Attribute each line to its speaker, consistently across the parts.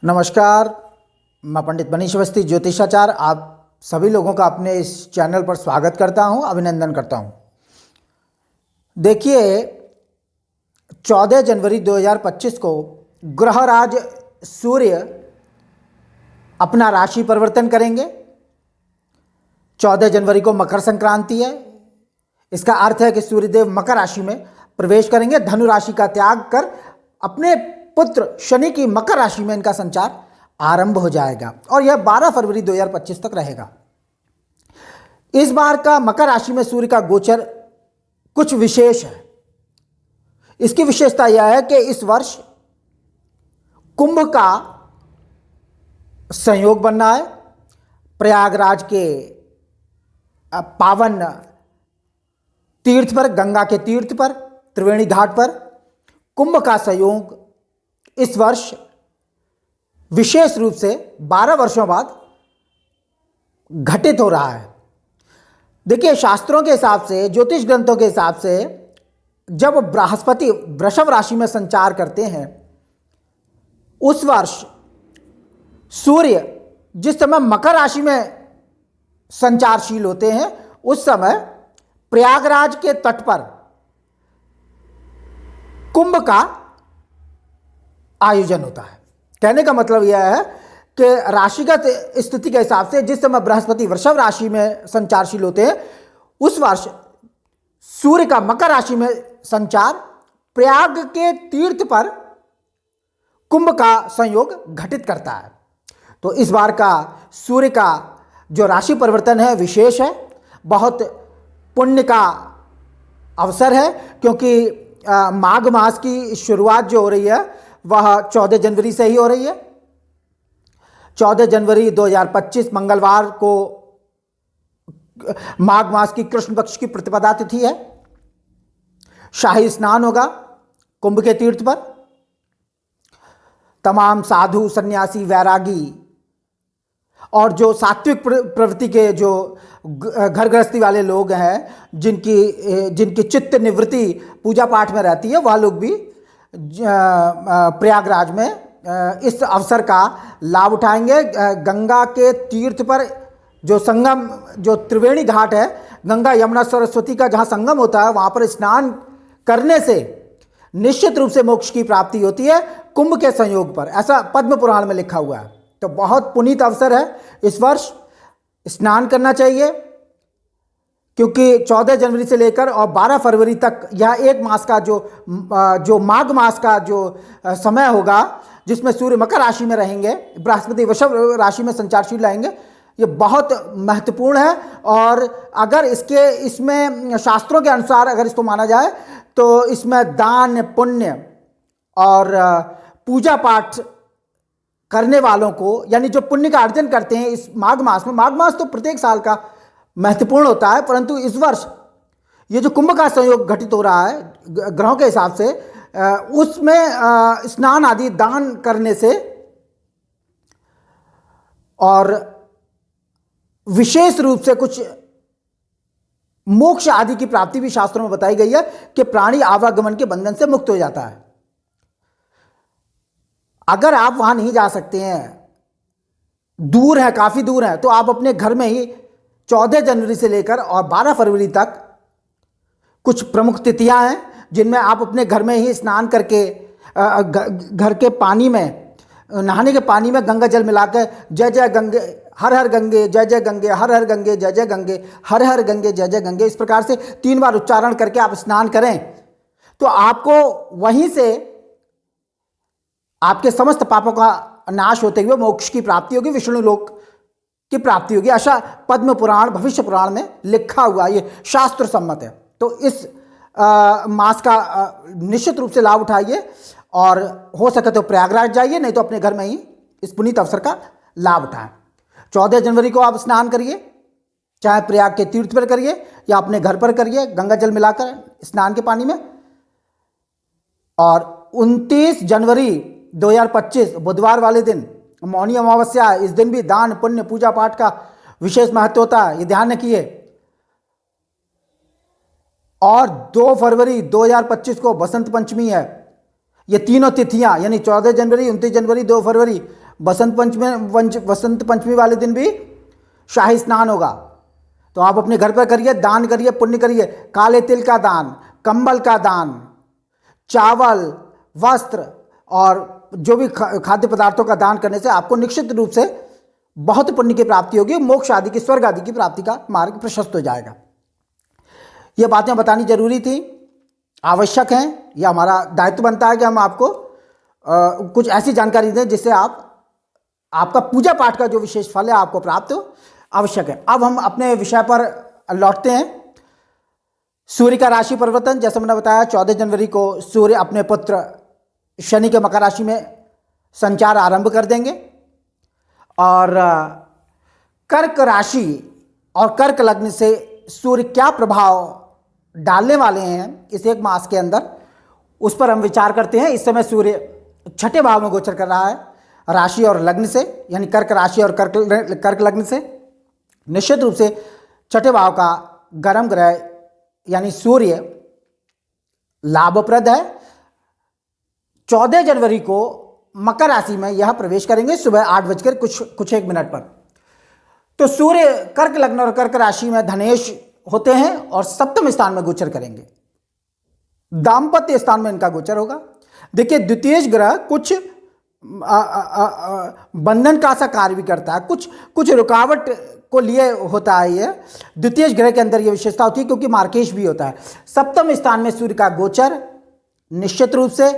Speaker 1: नमस्कार, मैं पंडित मनीष अवस्थी ज्योतिषाचार्य आप सभी लोगों का अपने इस चैनल पर स्वागत करता हूं, अभिनंदन करता हूं। देखिए, 14 जनवरी 2025 को ग्रहराज सूर्य अपना राशि परिवर्तन करेंगे। 14 जनवरी को मकर संक्रांति है। इसका अर्थ है कि सूर्यदेव मकर राशि में प्रवेश करेंगे। धनु राशि का त्याग कर अपने पुत्र शनि की मकर राशि में इनका संचार आरंभ हो जाएगा और यह 12 फरवरी 2025 तक रहेगा। इस बार का मकर राशि में सूर्य का गोचर कुछ विशेष है। इसकी विशेषता यह है कि इस वर्ष कुंभ का संयोग बनना है। प्रयागराज के पावन तीर्थ पर, गंगा के तीर्थ पर, त्रिवेणी घाट पर कुंभ का संयोग इस वर्ष विशेष रूप से 12 वर्षों बाद घटित हो रहा है। देखिए, शास्त्रों के हिसाब से, ज्योतिष ग्रंथों के हिसाब से जब बृहस्पति वृषभ राशि में संचार करते हैं, उस वर्ष सूर्य जिस समय मकर राशि में संचारशील होते हैं, उस समय प्रयागराज के तट पर कुंभ का आयोजन होता है। कहने का मतलब यह है कि राशिगत स्थिति के हिसाब से जिस समय बृहस्पति वृषभ राशि में संचारशील होते हैं, उस वर्ष सूर्य का मकर राशि में संचार प्रयाग के तीर्थ पर कुंभ का संयोग घटित करता है। तो इस बार का सूर्य का जो राशि परिवर्तन है विशेष है, बहुत पुण्य का अवसर है, क्योंकि माघ मास की शुरुआत जो हो रही है वह 14 जनवरी से ही हो रही है। 14 जनवरी 2025 मंगलवार को माघ मास की कृष्ण पक्ष की प्रतिपदा तिथि है। शाही स्नान होगा कुंभ के तीर्थ पर। तमाम साधु, सन्यासी, वैरागी और जो सात्विक प्रवृत्ति के जो घर गृहस्थी वाले लोग हैं, जिनकी चित्त निवृत्ति पूजा पाठ में रहती है, वह लोग भी प्रयागराज में इस अवसर का लाभ उठाएंगे। गंगा के तीर्थ पर जो संगम, जो त्रिवेणी घाट है, गंगा यमुना सरस्वती का जहाँ संगम होता है, वहाँ पर स्नान करने से निश्चित रूप से मोक्ष की प्राप्ति होती है कुंभ के संयोग पर, ऐसा पद्म पुराण में लिखा हुआ है। तो बहुत पुनीत अवसर है, इस वर्ष स्नान करना चाहिए, क्योंकि 14 जनवरी से लेकर और 12 फरवरी तक यह एक मास का जो माघ मास का जो समय होगा, जिसमें सूर्य मकर राशि में रहेंगे, बृहस्पति वृषभ राशि में संचारशील रहेंगे, ये बहुत महत्वपूर्ण है। और अगर इसमें शास्त्रों के अनुसार अगर इसको माना जाए तो इसमें दान, पुण्य और पूजा पाठ करने वालों को, यानी जो पुण्य का अर्जन करते हैं इस माघ मास में, माघ मास तो प्रत्येक साल का महत्वपूर्ण होता है, परंतु इस वर्ष ये जो कुंभ का संयोग घटित हो रहा है ग्रहों के हिसाब से, उसमें स्नान आदि दान करने से और विशेष रूप से कुछ मोक्ष आदि की प्राप्ति भी शास्त्रों में बताई गई है कि प्राणी आवागमन के बंधन से मुक्त हो जाता है। अगर आप वहां नहीं जा सकते हैं, दूर है, काफी दूर है, तो आप अपने घर में ही 14 जनवरी से लेकर और 12 फरवरी तक कुछ प्रमुख तिथियां हैं, जिनमें आप अपने घर में ही स्नान करके घर के पानी में, नहाने के पानी में गंगा जल मिलाकर जय जय गंगे हर हर गंगे, जय जय गंगे हर हर गंगे, जय जय गंगे हर हर गंगे, जय जय गंगे, इस प्रकार से 3 बार उच्चारण करके आप स्नान करें तो आपको वहीं से आपके समस्त पापों का नाश होते हुए मोक्ष की प्राप्ति होगी, विष्णु लोक की प्राप्ति होगी। ऐसा पद्म पुराण, भविष्य पुराण में लिखा हुआ, ये शास्त्र सम्मत है। तो इस मास का निश्चित रूप से लाभ उठाइए और हो सके तो प्रयागराज जाइए, नहीं तो अपने घर में ही इस पुनीत अवसर का लाभ उठाएं। 14 जनवरी को आप स्नान करिए, चाहे प्रयाग के तीर्थ पर करिए या अपने घर पर करिए, गंगा जल मिलाकर स्नान के पानी में। और 29 जनवरी 2025 बुधवार वाले दिन मौनी अमावस्या है। इस दिन भी दान, पुण्य, पूजा पाठ का विशेष महत्व होता है, ये ध्यान रखिए। और 2 फरवरी 2025 को बसंत पंचमी है। ये तीनों तिथियां यानी 14 जनवरी, 29 जनवरी, 2 फरवरी वसंत पंचमी वाले दिन भी शाही स्नान होगा। तो आप अपने घर पर करिए, दान करिए, पुण्य करिए। काले तिल का दान, कंबल का दान, चावल, वस्त्र और जो भी खाद्य पदार्थों का दान करने से आपको निश्चित रूप से बहुत पुण्य की प्राप्ति होगी। मोक्ष आदि की, स्वर्ग आदि की प्राप्ति का मार्ग प्रशस्त हो जाएगा। ये बातें बतानी जरूरी थी, आवश्यक हैं। यह हमारा दायित्व बनता है कि हम आपको कुछ ऐसी जानकारी दें जिससे आपका पूजा पाठ का जो विशेष फल है आपको प्राप्त हो, आवश्यक है। अब हम अपने विषय पर लौटते हैं। सूर्य का राशि परिवर्तन, जैसे मैंने बताया 14 जनवरी को सूर्य अपने पुत्र शनि के मकर राशि में संचार आरंभ कर देंगे और कर्क राशि और कर्क लग्न से सूर्य क्या प्रभाव डालने वाले हैं इस एक मास के अंदर, उस पर हम विचार करते हैं। इस समय सूर्य छठे भाव में गोचर कर रहा है राशि और लग्न से, यानी कर्क राशि और कर्क लग्न से। निश्चित रूप से छठे भाव का गर्म ग्रह यानी सूर्य लाभप्रद है। 14 जनवरी को मकर राशि में यह प्रवेश करेंगे सुबह 8:01 पर। तो सूर्य कर्क लग्न और कर्क राशि में धनेश होते हैं और सप्तम स्थान में गोचर करेंगे। दाम्पत्य स्थान में इनका गोचर होगा। देखिए, द्वितीय ग्रह कुछ बंधन का सा कार्य भी करता है, कुछ रुकावट को लिए होता है। ये द्वितीय ग्रह के अंदर ये विशेषता होती है क्योंकि मार्केश भी होता है। सप्तम स्थान में सूर्य का गोचर निश्चित रूप से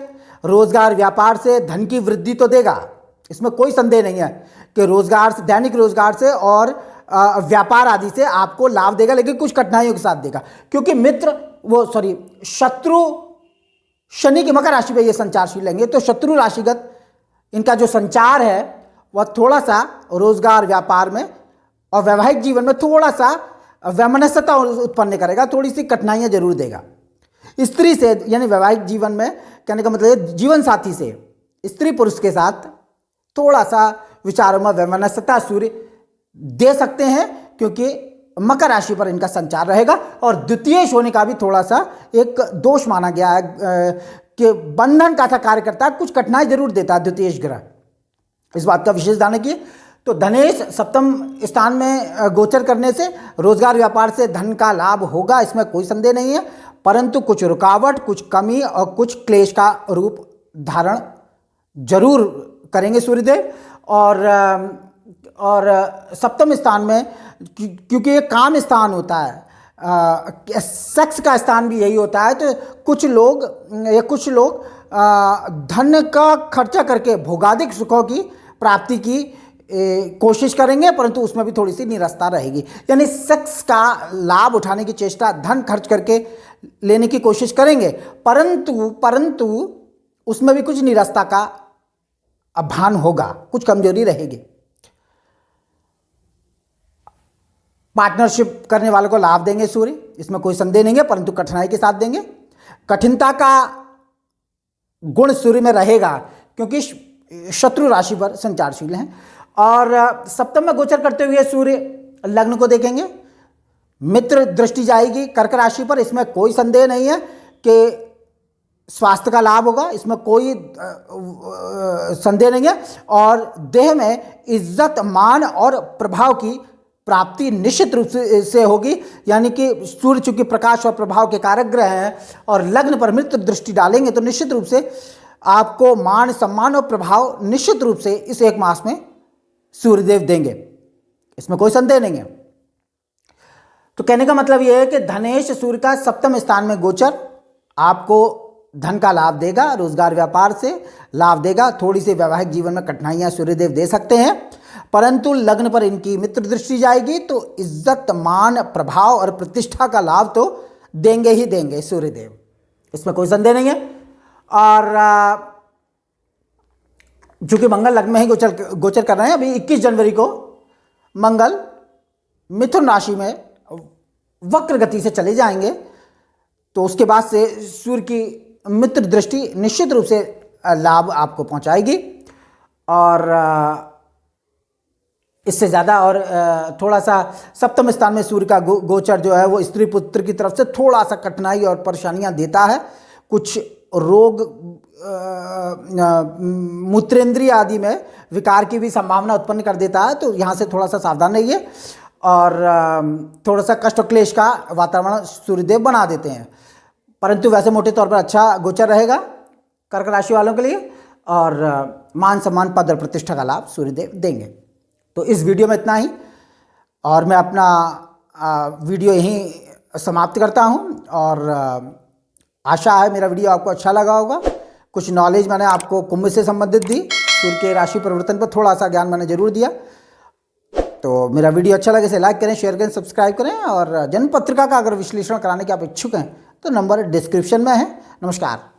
Speaker 1: रोजगार व्यापार से धन की वृद्धि तो देगा, इसमें कोई संदेह नहीं है कि रोजगार से, दैनिक रोजगार से और व्यापार आदि से आपको लाभ देगा, लेकिन कुछ कठिनाइयों के साथ देगा क्योंकि शत्रु शनि की मकर राशि में ये संचारशील लेंगे। तो शत्रु राशिगत इनका जो संचार है वह थोड़ा सा रोजगार व्यापार में और वैवाहिक जीवन में थोड़ा सा वैमनस्यता उत्पन्न करेगा, थोड़ी सी कठिनाइयां जरूर देगा। स्त्री से, यानी वैवाहिक जीवन में कहने का मतलब जीवन साथी से, स्त्री पुरुष के साथ थोड़ा सा विचारों में वैमनस्यता सूर्य दे सकते हैं क्योंकि मकर राशि पर इनका संचार रहेगा। और द्वितीय होने का भी थोड़ा सा एक दोष माना गया है कि बंधन का सा कार्य करता है, कुछ कठिनाई जरूर देता है द्वितीय ग्रह, इस बात का विशेष ध्यान रखिए। तो धनेश सप्तम स्थान में गोचर करने से रोजगार व्यापार से धन का लाभ होगा, इसमें कोई संदेह नहीं है, परंतु कुछ रुकावट, कुछ कमी और कुछ क्लेश का रूप धारण जरूर करेंगे सूर्यदेव। और सप्तम स्थान में क्योंकि ये काम स्थान होता है, सेक्स का स्थान भी यही होता है, तो कुछ लोग धन का खर्चा करके भोगादिक सुखों की प्राप्ति की कोशिश करेंगे, परंतु उसमें भी थोड़ी सी निरस्ता रहेगी। यानी सेक्स का लाभ उठाने की चेष्टा, धन खर्च करके लेने की कोशिश करेंगे, परंतु उसमें भी कुछ निरस्ता का भान होगा, कुछ कमजोरी रहेगी। पार्टनरशिप करने वालों को लाभ देंगे सूर्य, इसमें कोई संदेह नहीं है, परंतु कठिनाई के साथ देंगे। कठिनता का गुण सूर्य में रहेगा क्योंकि शत्रु राशि पर संचारशील हैं। और सप्तम में गोचर करते हुए सूर्य लग्न को देखेंगे, मित्र दृष्टि जाएगी कर्क राशि पर, इसमें कोई संदेह नहीं है कि स्वास्थ्य का लाभ होगा, इसमें कोई संदेह नहीं है। और देह में इज्जत, मान और प्रभाव की प्राप्ति निश्चित रूप से होगी। यानी कि सूर्य चूंकि प्रकाश और प्रभाव के कारक ग्रह हैं और लग्न पर मित्र दृष्टि डालेंगे, तो निश्चित रूप से आपको मान, सम्मान और प्रभाव निश्चित रूप से इस एक मास में सूर्यदेव देंगे, इसमें कोई संदेह नहीं है। तो कहने का मतलब यह है कि धनेश सूर्य का सप्तम स्थान में गोचर आपको धन का लाभ देगा, रोजगार व्यापार से लाभ देगा। थोड़ी सी वैवाहिक जीवन में कठिनाइयां सूर्यदेव दे सकते हैं, परंतु लग्न पर इनकी मित्र दृष्टि जाएगी तो इज्जत, मान, प्रभाव और प्रतिष्ठा का लाभ तो देंगे ही देंगे सूर्यदेव, इसमें कोई संदेह नहीं है। और चूंकि मंगल लग्न में ही गोचर कर रहे हैं, अभी 21 जनवरी को मंगल मिथुन राशि में वक्र गति से चले जाएंगे, तो उसके बाद से सूर्य की मित्र दृष्टि निश्चित रूप से लाभ आपको पहुंचाएगी। और इससे ज़्यादा और थोड़ा सा सप्तम स्थान में सूर्य का गोचर जो है वो स्त्री पुत्र की तरफ से थोड़ा सा कठिनाई और परेशानियां देता है। कुछ रोग मूत्रेंद्रिय आदि में विकार की भी संभावना उत्पन्न कर देता है। तो यहाँ से थोड़ा सा सावधान रहिए और थोड़ा सा कष्ट और क्लेश का वातावरण सूर्यदेव बना देते हैं, परंतु वैसे मोटे तौर पर अच्छा गोचर रहेगा कर्क राशि वालों के लिए और मान सम्मान पद और प्रतिष्ठा का लाभ सूर्यदेव देंगे। तो इस वीडियो में इतना ही और मैं अपना वीडियो यहीं समाप्त करता हूं और आशा है मेरा वीडियो आपको अच्छा लगा होगा। कुछ नॉलेज मैंने आपको कुंभ से संबंधित दी, सूर्य के राशि परिवर्तन पर थोड़ा सा ज्ञान मैंने जरूर दिया। तो मेरा वीडियो अच्छा लगे इसे लाइक करें, शेयर करें, सब्सक्राइब करें और जन्म पत्रिका का अगर विश्लेषण कराने के आप इच्छुक हैं तो नंबर डिस्क्रिप्शन में है। नमस्कार।